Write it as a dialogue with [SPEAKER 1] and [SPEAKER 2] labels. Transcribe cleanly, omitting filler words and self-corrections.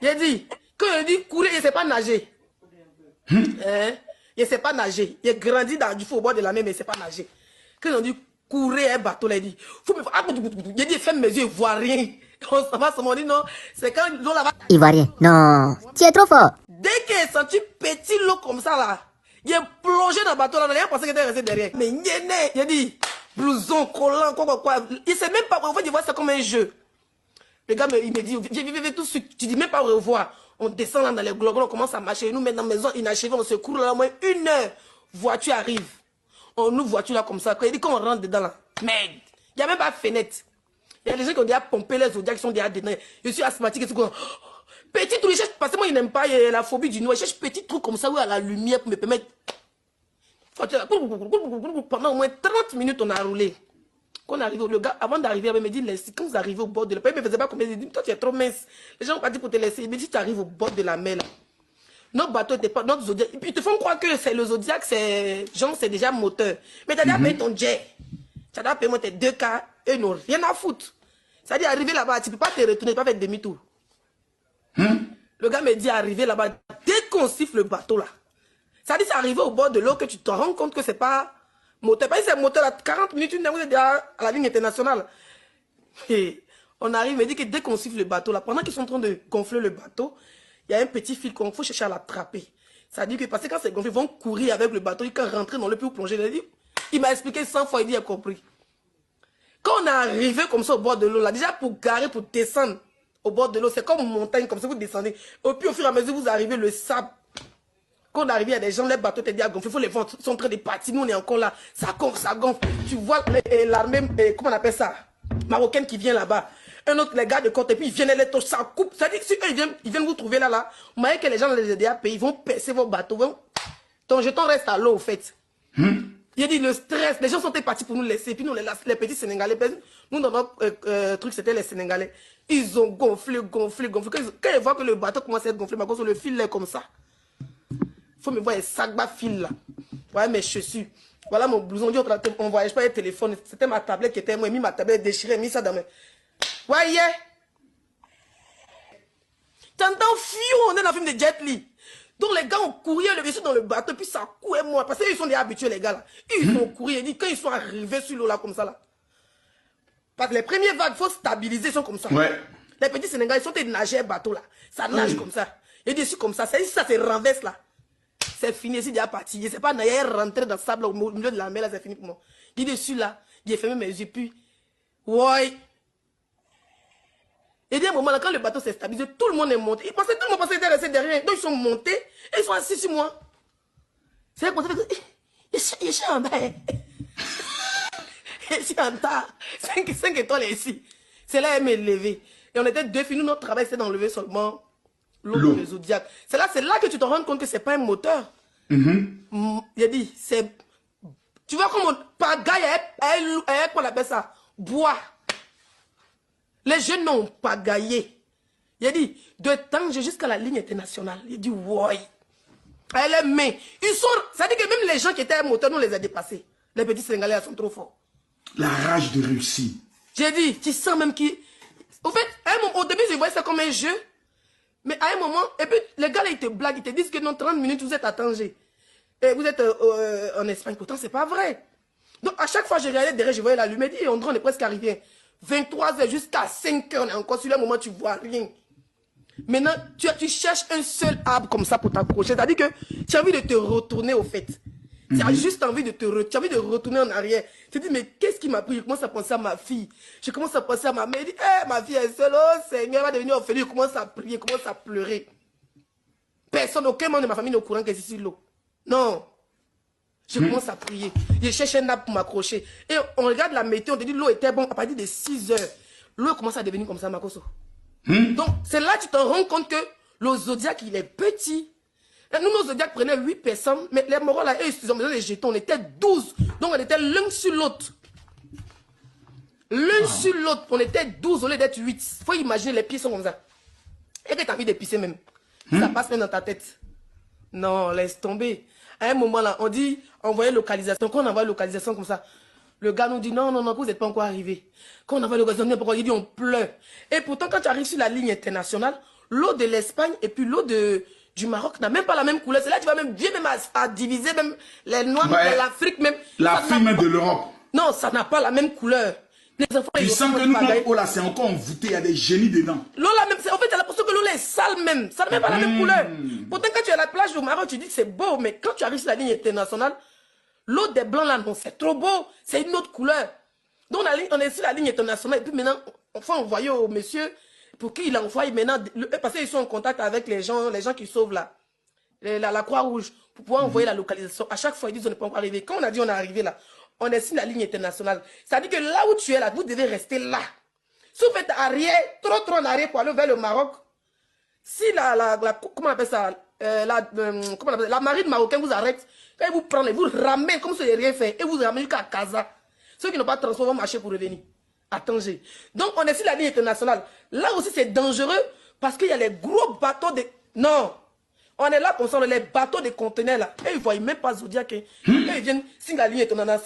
[SPEAKER 1] J'ai dit, quand il dit courir, il ne sait pas nager. Hein? Il ne sait pas nager. Il a grandi dans du feu au bord de la mer, mais il ne sait pas nager. Quand on dit courir un bateau, là, il dit, il dit, ferme mes yeux, il ne voit rien. On s'en va, on dit non, c'est quand l'eau là-bas.
[SPEAKER 2] Ivoirien, non, tu es trop fort.
[SPEAKER 1] Dès qu'il a senti petit l'eau comme ça, là, il est plongé dans le bateau, là, il a pensé qu'il était resté derrière. Mais il a dit, blouson, collant, quoi. Il ne sait même pas, en fait, il voit ça comme un jeu. Le gars, il me dit, viens tout de suite, tu dis même pas au revoir. On descend là dans les glogons, on commence à marcher. Nous, maintenant, maison inachevée, on se court là, au moins 1 heure. Voiture arrive. On ouvre voiture là comme ça. Quand il dit qu'on rentre dedans là, merde, il n'y a même pas de fenêtre. Il y a des gens qui ont déjà pompé les Zodiacs qui sont déjà dedans. Je suis asthmatique et tout. Petit truc, parce que moi, il n'aime pas la phobie du noir. Je cherche petit truc comme ça, où il y a la lumière pour me permettre. Pendant au moins 30 minutes, on a roulé. Quand on arrive, le gars, avant d'arriver, il me dit, quand vous arrivez au bord de la mer, il ne me faisait pas comme il dit, toi tu es trop mince. Les gens ont pas dit pour te laisser. Il me dit, tu arrives au bord de la mer là. Notre bateau n'était pas, notre Zodiac. Et puis ils te font croire que c'est le Zodiac, c'est genre, c'est déjà moteur. Mais tu as déjà payé ton jet. Tu as déjà payé tes 2K, eux n'ont rien à foutre. C'est-à-dire, arriver là-bas, tu ne peux pas te retourner, tu ne peux pas faire demi-tour. Le gars me dit, arriver là-bas, dès qu'on siffle le bateau là, c'est-à-dire, c'est arrivé au bord de l'eau que tu te rends compte que c'est pas moteur. Parce que c'est moteur à 40 minutes, une heure, vous êtes déjà à la ligne internationale. Et on arrive, il me dit que dès qu'on siffle le bateau là, pendant qu'ils sont en train de gonfler le bateau, il y a un petit fil qu'on faut chercher à l'attraper. Ça dit que parce que quand c'est gonflé, ils vont courir avec le bateau, ils vont rentrer dans le puits ou plonger. Il m'a expliqué 100 fois, il dit, il a compris. Quand on est arrivé comme ça au bord de l'eau là, déjà pour garer, pour descendre au bord de l'eau, c'est comme une montagne, comme ça vous descendez. Et puis au fur et à mesure, vous arrivez, le sable. Quand on arrive, il y a des gens, les bateaux étaient déjà gonflés, les vents sont en train de partir, nous on est encore là, ça gonfle, ça gonfle. Tu vois l'armée, comment on appelle ça, marocaine qui vient là-bas. Un autre, les gars de côté, et puis ils viennent les toucher, ça coupe. Ça dit que si eux, ils viennent vous trouver là, vous voyez que les gens les déjà payés, ils vont percer vos bateaux. Ton jeton reste à l'eau, au fait. Il a dit le stress, les gens sont partis pour nous laisser, et puis nous, les petits Sénégalais, nous dans notre truc, c'était les Sénégalais. Ils ont gonflé. Quand ils voient que le bateau commence à être gonflé, le fil est comme ça. Il faut me voir les sacs bas fil là. Voilà mes chaussures. Voilà mon blouson. On ne voyage pas les téléphones. C'était ma tablette qui était moi. J'ai mis ma tablette déchirée, j'ai mis ça dans mes. Voyez. T'entends fiou, on est dans le film de Jet Li. Donc les gars ont couru, le vaisseau dans le bateau, puis ça courait moi. Parce qu'ils sont déjà habitués les gars là. Ils ont couru. Et dit quand ils sont arrivés sur l'eau là comme ça là. Parce que les premières vagues, il faut stabiliser, ils sont comme ça.
[SPEAKER 3] Ouais.
[SPEAKER 1] Les petits Sénégalais, ils sont nager bateau là. Ça nage comme ça. Et dessus comme ça. Ça se renverse là. C'est fini, c'est déjà parti. Je ne sais pas, il rentré dans le sable au milieu de la mer, là, c'est fini pour moi. Il est dessus là, j'ai fermé mes yeux, puis, ouais. Et d'un moment là, quand le bateau s'est stabilisé, tout le monde est monté. Tout le monde pensait qu'ils étaient restés derrière. Donc ils sont montés et ils sont assis sur moi. C'est comme ça que je suis en bas. Je suis en tas. 5 étoiles ici. C'est là, elle m'a levé. Et on était deux filles. Nous, notre travail, c'était d'enlever seulement l'eau de Zodiac. C'est là que tu te rends compte que c'est pas un moteur. Il a dit, c'est. Tu vois comment pagaille, qu'on appelle ça, bois. Les jeunes n'ont pas gaillé. Il a dit, de Tanger jusqu'à la ligne internationale. Il a dit, ouais. Elle est main. Ils sont. Ça dit que même les gens qui étaient à moteur, nous les a dépassés. Les petits Sénégalais sont trop forts.
[SPEAKER 3] La rage de réussir.
[SPEAKER 1] J'ai dit, tu sens même qui. Au fait, au début, je voyais ça comme un jeu. Mais à un moment, et puis les gars là, ils te blaguent, ils te disent que dans 30 minutes, vous êtes à Tanger. Et vous êtes en Espagne. Pourtant, c'est pas vrai. Donc, à chaque fois, je regardais derrière, je voyais la lumière. Et on est presque arrivé. 23h jusqu'à 5h, on est encore sur le moment, tu vois rien. Maintenant, tu cherches un seul arbre comme ça pour t'accrocher. C'est-à-dire que tu as envie de te retourner au fait. Tu as juste envie de tu as envie de retourner en arrière. Tu te dis, mais qu'est-ce qui m'a pris? Je commence à penser à ma fille. Je commence à penser à ma mère. Je dis, ma fille est seule. Oh Seigneur, elle va devenir orpheline. Je commence à prier, je commence à pleurer. Personne, aucun membre de ma famille n'est au courant que c'est sur l'eau. Non. Je commence à prier. Je cherche un arbre pour m'accrocher. Et on regarde la météo, on te dit l'eau était bonne à partir de 6 heures. L'eau commence à devenir comme ça, Makoso. Donc, c'est là que tu te rends compte que le Zodiac, il est petit. Et nous, nos Zodiac prenaient 8 personnes, mais les moraux là, ils ont besoin des jetons, on était 12. Donc, on était l'un sur l'autre. L'un sur l'autre, on était 12 au lieu d'être 8. Il faut imaginer, les pieds sont comme ça. Et que tu as envie de pisser même. Ça passe même dans ta tête. Non, laisse tomber. À un moment là, on dit, envoyer localisation. Quand on envoie localisation comme ça, le gars nous dit, non, vous n'êtes pas encore arrivé. Quand on envoie localisation, il dit, on pleure. Et pourtant, quand tu arrives sur la ligne internationale, L'eau de l'Espagne et puis l'eau du Maroc n'a même pas la même couleur. C'est là que tu vas même bien à diviser même les noirs,
[SPEAKER 3] Ouais.
[SPEAKER 1] l'Afrique même.
[SPEAKER 3] L'Afrique même de l'Europe.
[SPEAKER 1] Non, ça n'a pas la même couleur. Les enfants,
[SPEAKER 3] Tu sens que nous, notre eau là, c'est encore envoûté, il y a des génies dedans.
[SPEAKER 1] L'eau là même, en fait, t'as l'impression que l'eau là est sale même. Ça n'a même pas la même couleur. Pourtant, quand tu es à la plage au Maroc, tu dis que c'est beau, mais quand tu arrives sur la ligne internationale, l'eau des blancs là, non, c'est trop beau. C'est une autre couleur. Donc, on est sur la ligne internationale. Et puis maintenant, on faut envoyer au monsieur pour qu'il envoie maintenant, parce qu'ils sont en contact avec les gens qui sauvent là. La Croix-Rouge, pour pouvoir envoyer la localisation. À chaque fois, ils disent on n'est pas encore arrivé. Quand on a dit on est arrivé là, on est sur la ligne internationale. C'est-à-dire que là où tu es là, vous devez rester là. Si vous faites arrière, trop en arrière pour aller vers le Maroc, si comment on appelle ça, la marine marocaine vous arrête, quand ils vous prennent, vous ramènent comme si vous n'avez rien fait, et vous ramènent jusqu'à Casa. Ceux qui n'ont pas de transport vont marcher pour revenir à Tanger. Donc on est sur la ligne internationale. Là aussi c'est dangereux parce qu'il y a les gros bateaux de... Non, on est là comme ça, les bateaux de conteneurs là. Et ils ne voient même pas Zodiac. Et ils viennent sur la ligne internationale.